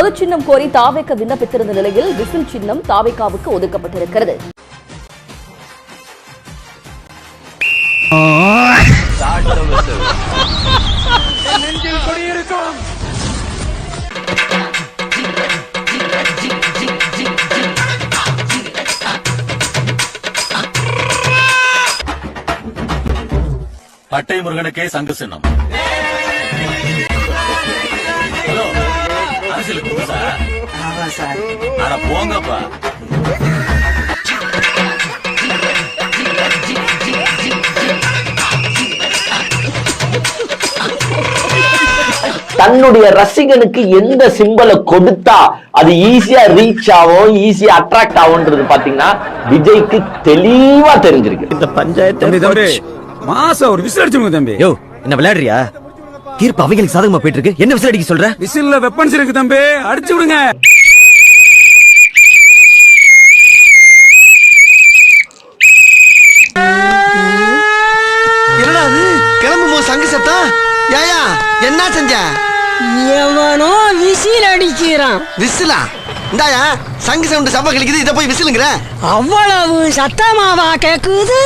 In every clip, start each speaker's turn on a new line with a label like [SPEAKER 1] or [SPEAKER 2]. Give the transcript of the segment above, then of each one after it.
[SPEAKER 1] பொது சின்னம் கோரி தாவேக விண்ணப்பித்திருந்த நிலையில் விசில் சின்னம் தாவேகாவுக்கு ஒதுக்கப்பட்டிருக்கிறது.
[SPEAKER 2] பட்டை முருகனுக்கே சங்கு சின்னம். ஹலோ, அரசியலுக்கு புதுசா? அட போங்கப்பா.
[SPEAKER 3] தன்னுடைய ரசிகனுக்கு எந்த சிம்பலை கொடுத்தா அது ஈஸியா ரீச் ஆகும், ஈஸியா அட்ராக்ட் ஆகும்ன்றது பாத்தீங்கன்னா விஜய்க்கு தெளிவா தெரிஞ்சிருக்கு. இந்த பஞ்சாயத்து
[SPEAKER 4] மாசம் ஒரு விசில் அடிச்சுங்க தம்பி.
[SPEAKER 5] யோ, என்ன விளையாடுறியா? தீர்ப்பு அவங்களுக்கு சாதகமா போயிட்டு இருக்கு. என்ன விசில் அடிக்க சொல்ற?
[SPEAKER 4] விசில்ல வெப்பன்ஸ் இருக்கு தம்பி, அடிச்சு விடுங்க.
[SPEAKER 6] என்னடா அது? கிளம்பும்போது சங்கு சத்தம். ஏயா என்ன செஞ்ச?
[SPEAKER 7] எவனோ விசில் அடிக்கிறான்.
[SPEAKER 6] விசிலா? இந்தாயா சங்கு சவுண்ட் சப்ப கழிக்குது, இத போய் விசிலுங்கற.
[SPEAKER 7] அவ்வளவு சத்தமாவா கேக்குது?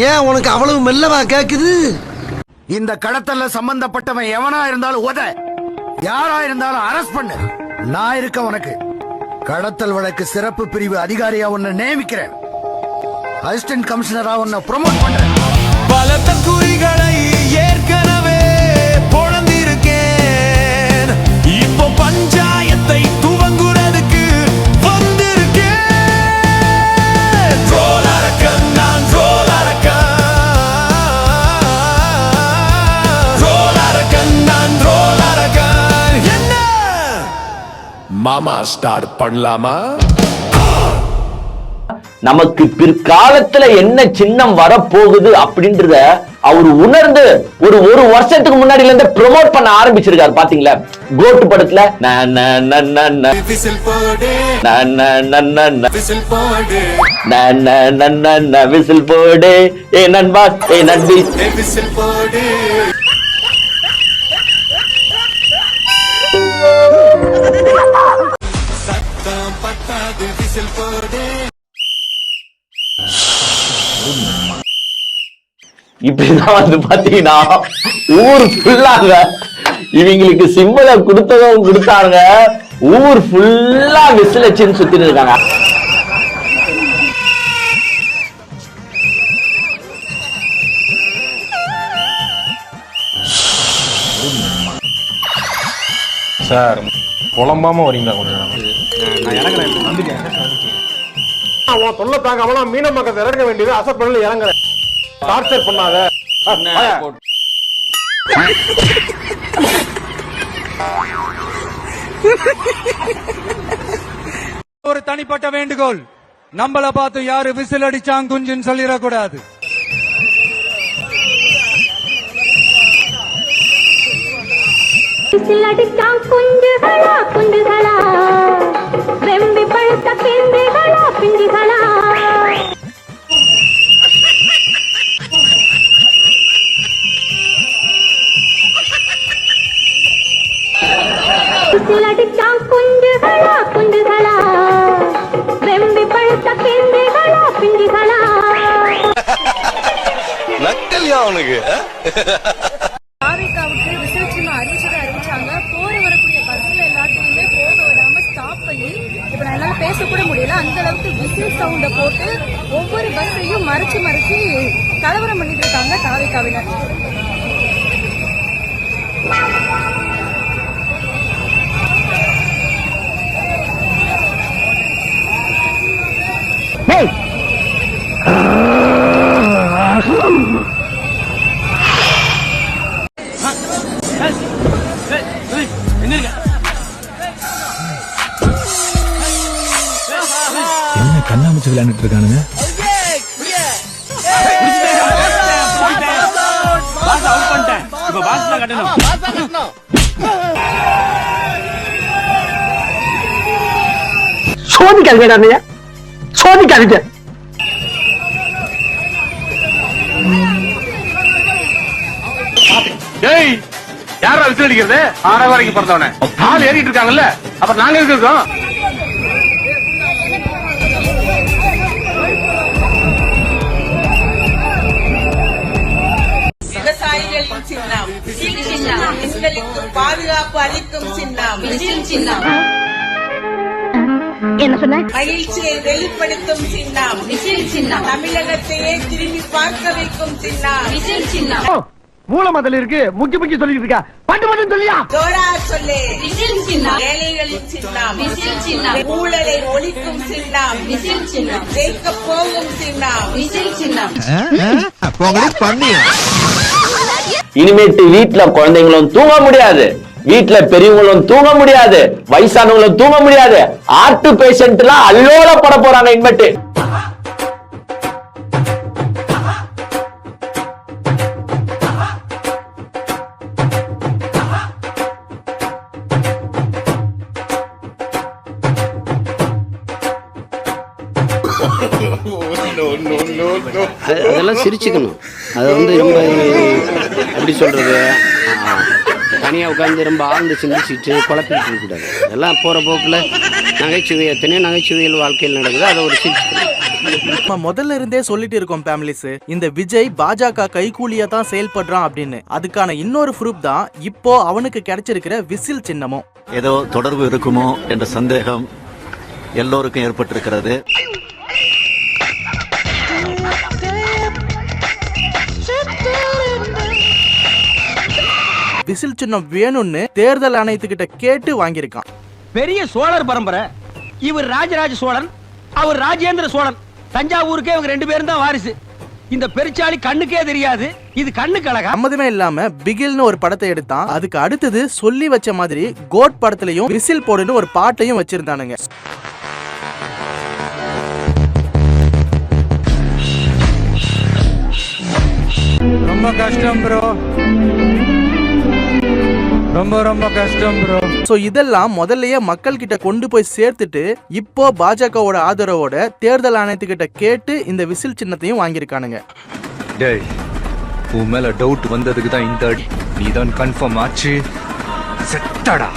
[SPEAKER 6] ஏன் உனக்கு அவ்வளவு மெல்லவா கேக்குது?
[SPEAKER 8] இந்த கடத்தல்ல சம்பந்தப்பட்டவன் எவனா இருந்தாலும் உத, யாரா இருந்தாலும் அரெஸ்ட் பண்ணு. நான் இருக்க உனக்கு. கடத்தல் வழக்கு சிறப்பு பிரிவு அதிகாரியா உன்னை நியமிக்கிறேன். அசிஸ்டன்ட் கமிஷனரா உன்னை ப்ரமோட் பண்றேன்.
[SPEAKER 9] பலத்த குறிகளை ஏற்கனவே பொழந்திருக்கேன். இப்போ பஞ்சாயத்தை துவங்குறதுக்கு வந்திருக்கேன். ட்ரோலரக்கன் நான், ட்ரோலரக்கன். ட்ரோலரக்கன் நான், ட்ரோலரக்கன். என்ன மாமா ஸ்டார்ட் பண்ணலாமா?
[SPEAKER 3] நமக்கு பிற்காலத்துல என்ன சின்னம் வரப்போகுது அப்படின்றத அவர் உணர்ந்து ஒரு வருஷத்துக்கு முன்னாடில இருந்து ப்ரோமோட் பண்ண ஆரம்பிச்சிருக்காரு. பாத்தீங்களா கோட்டு படத்துல விசில் போடு ஏ நண்பா ஏ நண்பி விசில் போடு. சத்தம் பட்டாது விசில் போடு. இப்படிதான் வந்து பாத்தீங்கன்னா ஊர் ஃபுல்லாங்க இவங்களுக்கு சிம்பலை கொடுத்ததும் கொடுத்தாங்க. ஊர் ஃபுல்லா விசில் வச்சுன்னு சுத்திட்டு இருக்காங்க.
[SPEAKER 10] சார் புலம்பாம வரீங்களா கொஞ்சம்? நான் இறங்குறேன். நம்பிக்கை அவன் தொல்லை தாங்க மீன மக்கள் இறங்க வேண்டியது அசப்படல இறங்குறேன். டார்ச்சர் பண்ணாத.
[SPEAKER 4] ஒரு தனிப்பட்ட வேண்டுகோள், நம்மள பார்த்து யாரு விசில் அடிச்சாங்க குஞ்சுன்னு சொல்லிடக்கூடாது.
[SPEAKER 11] விசில் அடிச்சான் குஞ்சுகளா குஞ்சுகளா, வெம்பி பழுத்த பிஞ்சுகளா பிஞ்சுகளா. விசில் அடிச்சான் குஞ்சுகளா குஞ்சுகளா, வெம்பி பழுத்த பிஞ்சுகளா பிஞ்சுகளா.
[SPEAKER 9] நக்கல்யா அவனுக்கு.
[SPEAKER 12] தாவேகாவுக்கு விசில் சின்னம் அறிவிச்சாங்க. போற வரக்கூடிய பஸ்ல எல்லாத்தையுமே போக விடாம ஸ்டாப் பண்ணி, இப்ப நான் என்னால பேசக்கூட முடியல, அந்த அளவுக்கு விசில் சவுண்ட போட்டு ஒவ்வொரு பஸ்ஸையும் மறைச்சு மறைச்சு கலவரம் பண்ணிட்டு இருக்காங்க தாவேகாவினர்.
[SPEAKER 10] என்ன கண்ணாமூச்சி விளையாண்டுட்டு இருக்கானுங்க?
[SPEAKER 3] சோதிக்காதீங்க, சோதிக்காதீங்க.
[SPEAKER 10] யாரா விசில் அடிக்கிறது? 6 வரைக்கும் பிறந்தவனே ஆள் ஏறிட்டு இருக்காங்கல்ல, அப்ப நாங்க இருக்கோம்.
[SPEAKER 13] விவசாயிகளின் சின்னம் பெண்களுக்கு பாதுகாப்பு அளிக்கும் சின்னம்,
[SPEAKER 11] என்ன சொன்ன?
[SPEAKER 13] மகிழ்ச்சியை வெளிப்படுத்தும் சின்னம், தமிழகத்தையே திரும்பி பார்க்க வைக்கும் சின்னம்,
[SPEAKER 8] மூலமதல் இருக்கு, முக்கி முக்கி சொல்லிட்டு இருக்கா, பட்டு மட்டும் சொல்லியா?
[SPEAKER 13] ஜோரா சொல்லு, ஏழைகளின் சின்னம், ஊழலை ஒழிக்கும் சின்னம், ஜெயிக்க போகும் சின்னம்.
[SPEAKER 3] இனிமேட்டு வீட்டுல குழந்தைங்களும் தூங்க முடியாது, வீட்டுல பெரியவங்களும் தூங்க முடியாது, வயசானவங்களும் தூங்க முடியாது. ஆர்ட் பேஷண்ட் எல்லாம் அல்லோல பட போறாங்க இனிமேட்டு.
[SPEAKER 14] அதெல்லாம் சிரிச்சுக்கணும். அதை வந்து ரொம்ப எப்படி சொல்றது, தனியா உட்காந்து ரொம்ப ஆழ்ந்து சிந்திச்சுட்டு குழப்பிட்டு இருக்கக்கூடாது. அதெல்லாம் போற போக்குல நகைச்சுவை, எத்தனையோ நகைச்சுவைகள் வாழ்க்கையில் நடக்குது, அதை ஒரு சிரிச்சுக்கணும்.
[SPEAKER 15] நம்ம முதல்ல இருந்தே சொல்லிட்டு இருக்கோம் ஃபேமிலிஸ், இந்த விஜய் பாஜக கைகூலியா தான் செயல்படுறான் அப்படின்னு. அதுக்கான இன்னொரு ப்ரூஃப் தான் இப்போ அவனுக்கு கிடைச்சிருக்கிற விசில் சின்னமும்.
[SPEAKER 16] ஏதோ தொடர்பு இருக்குமோ என்ற சந்தேகம் எல்லோருக்கும் ஏற்பட்டிருக்கிறது.
[SPEAKER 15] விசில் சின்னம் வேணும்னு தேர்தல் ஆணையத்துக்கிட்ட கேட்டு வாங்கியிருக்கான்.
[SPEAKER 7] பெரிய சோழர் பரம்பரை. இவர் ராஜராஜ சோழன், அவர் ராஜேந்திர சோழன். தஞ்சாவூருக்கே இவங்க 2 பேரும் தான் வாரிசு. இந்த பெருச்சாளி கண்ணுக்கே தெரியாது, இது கண்ணுக்கு அழகா.
[SPEAKER 15] சம்மதமே இல்லாம பிகில்னு ஒரு படத்தை எடுத்தான். அதுக்கு அடுத்தது சொல்லி வச்ச மாதிரி கோட் படத்திலையும் விசில் போடுன்னு ஒரு பாட்டையும் வச்சிருந்தானுங்க.
[SPEAKER 4] ரொம்ப கஷ்டம் ப்ரோ, ரொம்ப கஷ்டம் ப்ரோ.
[SPEAKER 15] சோ இதெல்லாம் முதல்லயே மக்கள் கிட்ட கொண்டு போய் சேர்த்துட்டு இப்போ பாஜகவோட ஆதரவோட தேர்தல் ஆணையத்துக்கிட்ட கேட்டு இந்த விசில் சின்னத்தையும் வாங்கியிருக்கானுங்க.
[SPEAKER 4] டேய், உன் மேல டவுட் வந்ததுக்கு தான் இந்த அடி. நீ தான் கன்ஃபார்ம் ஆச்சு, செட்டடா.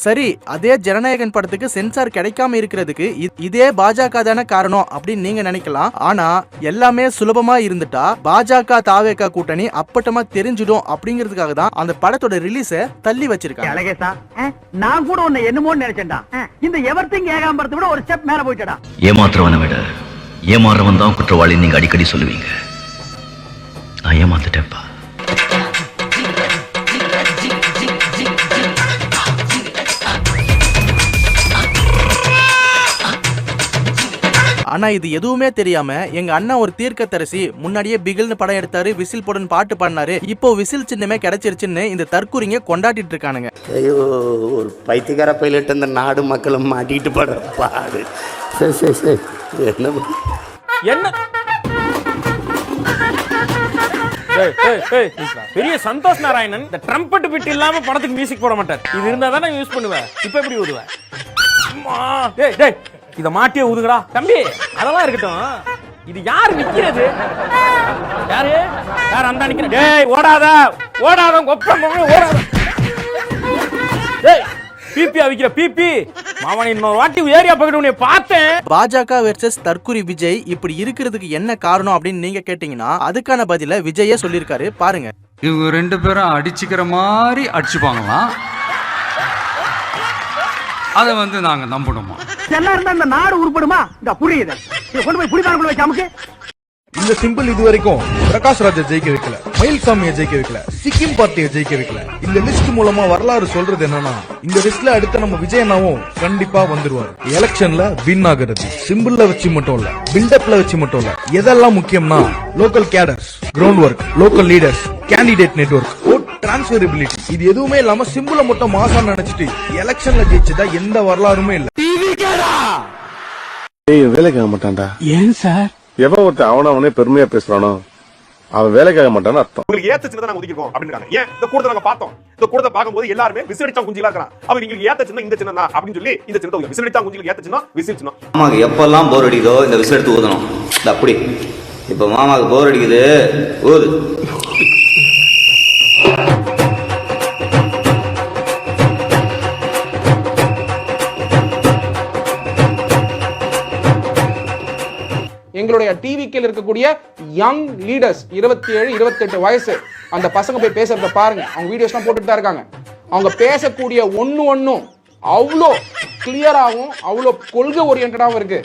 [SPEAKER 15] சரி, அதே ஜனநாயகன் படத்துக்கு சென்சார் கிடைக்காம இருக்கிறதுக்கு இதே பாஜக தானே காரணம் அப்படின்னு நீங்க நினைக்கலாம். ஆனா எல்லாமே சுலபமா இருந்துட்டா பாஜக தாவேகா கூட்டணி அப்பட்டமா தெரிஞ்சிடும் அப்படிங்கிறதுக்காக தான் அந்த படத்தோட ரிலீஸ தள்ளி வச்சிருக்காங்க.
[SPEAKER 7] நான் கூட உன்னை என்னமோ நினைச்சேன்டா. இந்த எவர்திங் ஏகாம்பரத்தை விட ஒரு ஸ்டெப் மேல போயிட்டடா.
[SPEAKER 5] ஏமாத்துறவனை விட ஏமாறவன் தான் குற்றவாளி நீங்க அடிக்கடி சொல்லுவீங்க. நான் ஏமாத்துட்டேன்ப்பா.
[SPEAKER 15] ஆனா இது எதுவுமே தெரியாம எங்க அண்ணா ஒரு தீர்க்கதரிசி முன்னாடியே பிகில்னு படம் எடுத்தாரு, விசில் போடுன்னு பாட்டு பாடினாரு, இப்போ விசில் சின்னமே கிடைச்சிருச்சுன்னு இந்த தற்கூரிங்க கொண்டாடிட்டு இருக்கானுங்க.
[SPEAKER 14] ஐயோ, ஒரு பைத்தியக்கார பைலட் இந்த நாடு மக்களும் மாட்டிட்டு படுற பாடு. சரி
[SPEAKER 10] என்ன பெரிய சந்தோஷ் நாராயணன் இந்த ட்ரம்பட் பிட் இல்லாம படத்துக்கு மியூசிக் போட மாட்டார். இது இருந்தா தானே யூஸ் பண்ணுவேன். இப்ப எப்படி ஊதுவேன்? இத மாட்டியே ஊதுங்கடா தம்பி. அதெல்லாம் இருக்கட்டும், இது யார் நிக்கிறது? யாரு அந்த நிக்கிற? டேய் ஓடாத கொப்பம் ஓடாத. டேய் பிபி அவிக்கிற பிபி மாவன இன்னொரு வாட்டி ஏரியா பக்கத்துல உன்னை பார்த்தேன்.
[SPEAKER 15] பாஜக வெர்சஸ் தற்கூரி விஜய் இப்படி இருக்கிறதுக்கு என்ன காரணம் அப்படின்னு நீங்க கேட்டீங்கன்னா அதுக்கான பதில விஜயே சொல்லியிருக்காரு, பாருங்க.
[SPEAKER 4] இவங்க 2 பேரும் அடிச்சுக்கிற மாதிரி அடிச்சுப்பாங்களாம், அதை வந்து நாங்க நம்பணுமா?
[SPEAKER 7] எல்லாம் இருந்தா இந்த நாடு உருப்படுமா? இந்த புரியுது, கொண்டு போய் புடிப்பாங்க வச்சு அமுக்கு.
[SPEAKER 10] இந்த சிம்பிள் இது வரைக்கும் பிரகாஷ் ராஜை ஜெயிக்க வைக்கல, மயில்சாமியை ஜெயிக்க வைக்கல, சிக்கிம் பார்ட்டியை ஜெயிக்க வைக்கல. இந்த லிஸ்ட் மூலமா வரலாறு சொல்றது என்னன்னா, இந்த லிஸ்ட்ல அடுத்த நம்ம விஜயனாவும் கண்டிப்பா வந்துருவாரு. எலெக்ஷன்ல வின் ஆகுறது சிம்பிள்ல வச்சு மட்டும் இல்ல, பில்டப்ல வச்சு மட்டும் இல்ல. எதெல்லாம் முக்கியம்னா local cadres, ground work, local leaders, candidate network, transferability. இது எதுவுமே இல்லாம சிம்பிள மட்டும் மாசா நினைச்சிட்டு எலெக்ஷன்ல ஜெயிச்சதா எந்த வரலாறுமே இல்ல.
[SPEAKER 9] வேலைக்கு ஆக மாட்டான்டா.
[SPEAKER 7] ஏன் சார்?
[SPEAKER 9] எவன் ஒருத்தன் அவனே பெருமையா பேசுறானோ
[SPEAKER 10] அவன் வேலைக்காக மாட்டான்னு அர்த்தம்.
[SPEAKER 9] உங்களுக்கு ஏத்த சின்னதை நாங்க ஒதுக்கிருக்கோம் அப்படின்னு ஏன் இந்த கூட்டத்தை நாங்க பார்த்தோம். இந்த கூட்டத்தை பார்க்கும்போது எல்லாருமே விசிலடிச்சா குஞ்சிகளா இருக்கான். அவங்க உங்களுக்கு ஏத்த சின்னம் இந்த சின்னம் தான் அப்படின்னு சொல்லி இந்த சின்னத்தை விசிலடிச்சா குஞ்சிகளுக்கு ஏத்த சின்னம் விசில் சின்னம்.
[SPEAKER 17] மாமாக்கு எப்பெல்லாம் போர் அடிக்குதோ இந்த விசில் எடுத்து ஊதணும். அப்படி இப்ப மாமாக்கு போர் அடிக்குது ஊது.
[SPEAKER 18] எங்களுடைய டிவிக்கில் இருக்கக்கூடிய யங் லீடர்ஸ் 27, 28 வயசு அந்த பசங்க போய் பேசுறத பாருங்க. அவங்க வீடியோஸ்லாம் போட்டுட்டு தான் இருக்காங்க. அவங்க பேசக்கூடிய ஒன்னும் அவ்வளோ கிளியராகவும் அவ்வளோ கொள்கை ஓரியன்டாகவும் இருக்கு.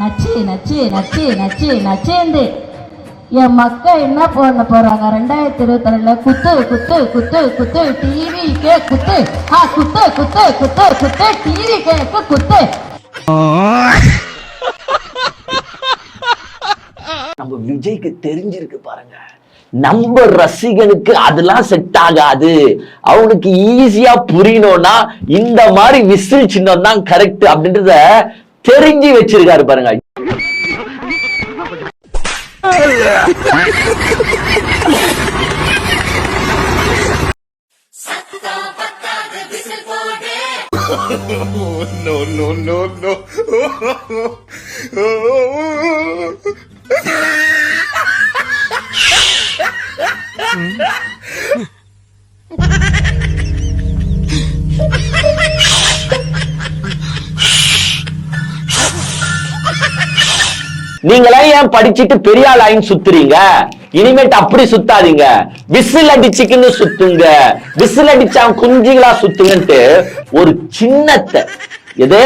[SPEAKER 19] நச்சு நச்சு நச்சு நச்சு நச்சேந்து என் மக்கள் என்ன பண்ண போறாங்க 2022 குத்து குத்து குத்து குத்து டிவி கே குத்து குத்து குத்து குத்து குத்து டிவி கேக்கு குத்து.
[SPEAKER 3] நம்ம விஜய்க்கு தெரிஞ்சிருக்கு பாருங்க, நம்ம ரசிகனுக்கு அதெல்லாம் செட் ஆகாது. அவனுக்கு ஈஸியா புரியணும்னா இந்த மாதிரி விசில் சின்னம் தான் கரெக்ட் அப்படின்றத தெரிஞ்சு வச்சிருக்காரு பாருங்க.
[SPEAKER 9] No, no, no, no.
[SPEAKER 3] நீங்களா ஏன் படிச்சுட்டு பெரிய லைன் சுத்துறீங்க? இனிமேட்டு அப்படி சுத்தாதீங்க, விசில் அடிச்சுக்குன்னு சுத்துங்க. விசில் அடிச்சா குஞ்சுகளா சுத்துங்கன்ட்டு ஒரு சின்னத்தை எது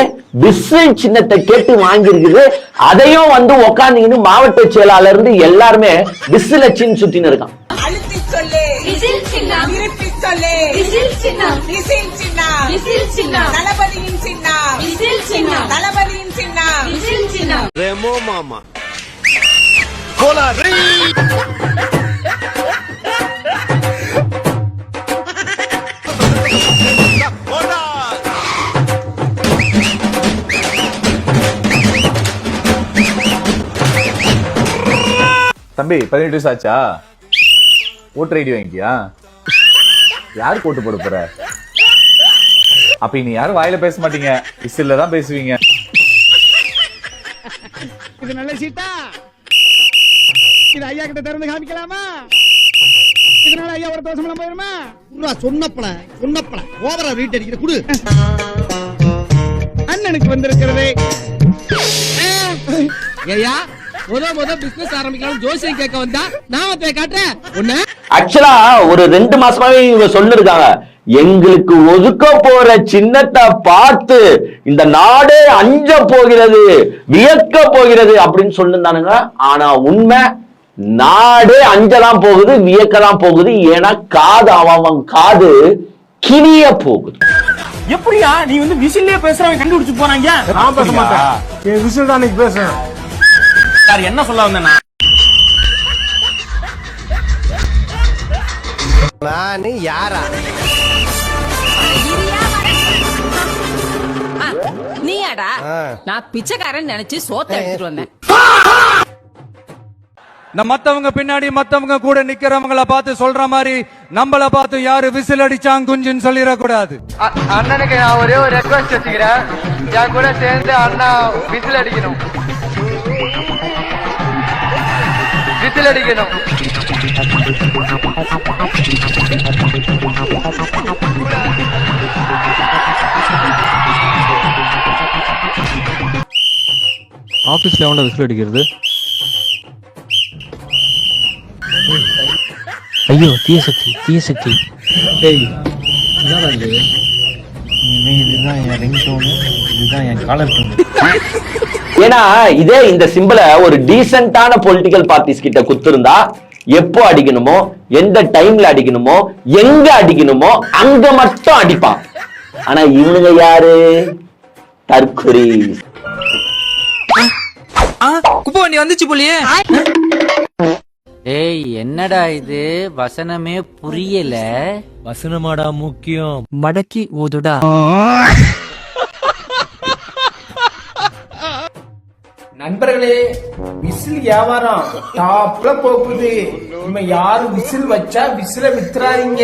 [SPEAKER 3] விசில் சின்னத்தை கேட்டு வாங்கிருக்குது. அதையும் வந்து உக்காந்தீங்கன்னு மாவட்ட செயலாளர் இருந்து எல்லாருமே விசில் அச்சின்னு சுத்தின்னு இருக்கான்.
[SPEAKER 13] அழுத்தி சொல்லு விசில் சின்னம், இருப்பி சொல்லு விசில் சின்னம், விசில் சின்னம், விசில் சின்னம், தளபதியின் சின்னம், விசில் சின்னம், தளபதியின் சின்னம், விசில் சின்னம்.
[SPEAKER 9] ரெமோ மாமா கோலாரி.
[SPEAKER 10] தம்பி 18 வயசு ஆச்சா? ஓட்டர் ஐடி வாங்கிட்டியா? யாருக்கு ஓட்டு போட போற? அப்ப இனி யாரும் வாயில பேச மாட்டீங்க, விசில்ல தான் பேசுவீங்க.
[SPEAKER 7] இது நல்ல சீட்டா? இது ஐயா கிட்ட திறந்து காமிக்கலாமா? இதனால ஐயா ஒரு தோசம் போயிருமா?
[SPEAKER 6] சொன்னப்பல ஓவரா ரீட் அடிக்கிற குடு.
[SPEAKER 7] அண்ணனுக்கு வந்திருக்கிறதே ஐயா முத பிசினஸ் ஆரம்பிக்கலாம் ஜோசியம் கேட்க வந்தா நாமத்தை காட்டுறேன். ஒண்ணு
[SPEAKER 3] ஆக்சுவலா ஒரு 2 மாசமாவே இவங்க சொல்லிருக்காங்க, எங்களுக்கு ஒதுக்க போற சின்னத்தை பார்த்து இந்த நாடே அஞ்ச போகிறது, வியக்க போகிறது அப்படின்னு சொல்லிருந்தானுங்க. ஆனா உண்மை நாடே அஞ்சலாம் போகுது, வியக்கலாம் போகுது. ஏன்னா காது அவன் காது கிளிய போகுது.
[SPEAKER 7] எப்படியா நீ வந்து விசில்லே பேசுறவன் கண்டுபிடிச்சு போனாங்க? நான் பேச மாட்டேன், விசில் தான் நீங்க பேசுறேன். சார் என்ன சொல்ல வந்தேன்னா
[SPEAKER 6] நானு யாரா?
[SPEAKER 13] நீயாடா? நான் பிச்சைக்காரன் நினைச்சு சோத்த எடுத்துட்டு வந்தேன்.
[SPEAKER 4] மத்தவங்க பின்னாடி மத்தவங்க கூட நிக்கிறவங்கள பார்த்து சொல்ற மாதிரி நம்மள பார்த்து யாரு விசில் அடிச்சாங்க குஞ்சுன்னு சொல்லிடக்கூடாது.
[SPEAKER 20] அண்ணனுக்கு நான் ஒரே ஒரு ரெக்வஸ்ட் வச்சுக்கிறேன், என் கூட சேர்ந்து அண்ணா விசில் அடிக்கணும், விசில் அடிக்கணும்.
[SPEAKER 4] ஆபீஸ்ல எவன்டா விசில் அடிக்கிறது?
[SPEAKER 20] ஐயோ தீய சக்தி தீய சக்தி.
[SPEAKER 10] இதுதான் என் ரிங் டோன், இதுதான் என் காலர் டோன்.
[SPEAKER 3] ஏன்னா இதே இந்த சிம்பிள ஒரு டீசென்டான பொலிட்டிக்கல் பார்ட்டிஸ் கிட்ட குத்துருந்தா எப்போ அடிக்கணுமோ, எந்த டைம்ல அடிக்கணுமோ, எங்க அடிக்கணுமோ அங்க மட்டும் அடிப்பான். ஆனா இவனுங்க யாரு? தற்குறி.
[SPEAKER 20] குப்பை வண்டி வந்துச்சு போலியே.
[SPEAKER 21] ஏய் என்னடா இது வசனமே புரியல.
[SPEAKER 20] வசனமாடா முக்கியம், மடக்கி ஊதுடா.
[SPEAKER 1] நண்பர்களே, விசில் வியாபாரம் டாப்ல போகுது. இனிமே யாரும் விசில் வச்சா விசில வித்துறாதீங்க.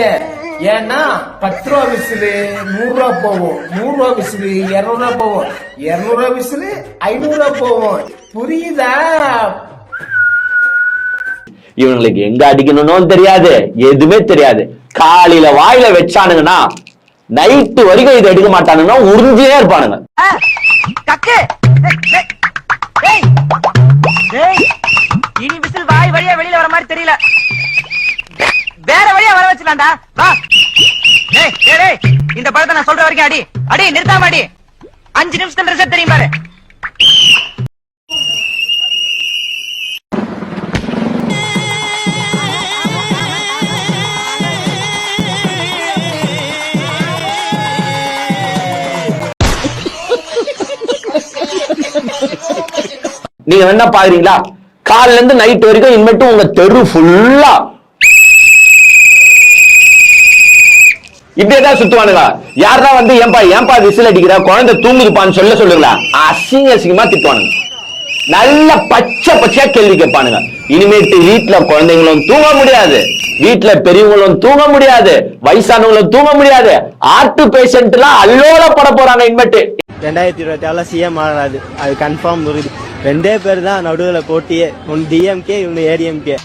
[SPEAKER 1] ஏன்னா 10 ரூபா விசிலு 100 ரூபா போவோம், 100 ரூபா விசிலு 200 ரூபா போவோம், 200 ரூபா விசிலு 500 ரூபா போவோம். புரியுதா?
[SPEAKER 3] இவங்களுக்கு எங்க அடிக்கணும்னு தெரியாது, எதுவுமே தெரியாது. காலையில வாயில வச்சானுங்கன்னா நைட்டு வரைக்கும் இது எடுக்க மாட்டானுங்கன்னா உறிஞ்சியே இருப்பானுங்க.
[SPEAKER 20] இனி விசில் வாய் வழியா வெளியில வர மாதிரி தெரியல, வேற வழியா வர வச்சுலாம்டா. இந்த படத்தை நான் சொல்ற வரைக்கும் அடி அடி, நிறுத்தாம அடி. 5 நிமிஷத்துல ரிசல்ட் தெரியும் பாரு.
[SPEAKER 3] நீங்க என்ன பாக்குறீங்களா? காலையில இருந்து நைட் வரைக்கும் இனிமேட்டு உங்க தெரு ஃபுல்லா இப்படியேதான் சுத்துவானுங்க. யாருதான் வந்து ஏன்பா விசில் அடிக்கிற, குழந்தை தூங்குதுப்பான்னு சொல்லுங்களா, அசிங்கமா திட்டுவானுங்க. நல்ல பச்சையா கேள்வி கேட்பானுங்க. இனிமேட்டு வீட்டுல குழந்தைங்களும் தூங்க முடியாது, வீட்டுல பெரியவங்களும் தூங்க முடியாது, வயசானவங்களும் தூங்க முடியாது. ஆர்ட் பேஷண்ட் எல்லாம் அல்லோல பட போறாங்க. இனிமேட்டு
[SPEAKER 22] 2024 சிஎம் ஆகாது, அது கன்ஃபார்ம் வருது. 2 பேர் தான் நடுவில் போட்டியே, ஒன்னு டிஎம்கே, இன்னும் ஏடிஎம்கே.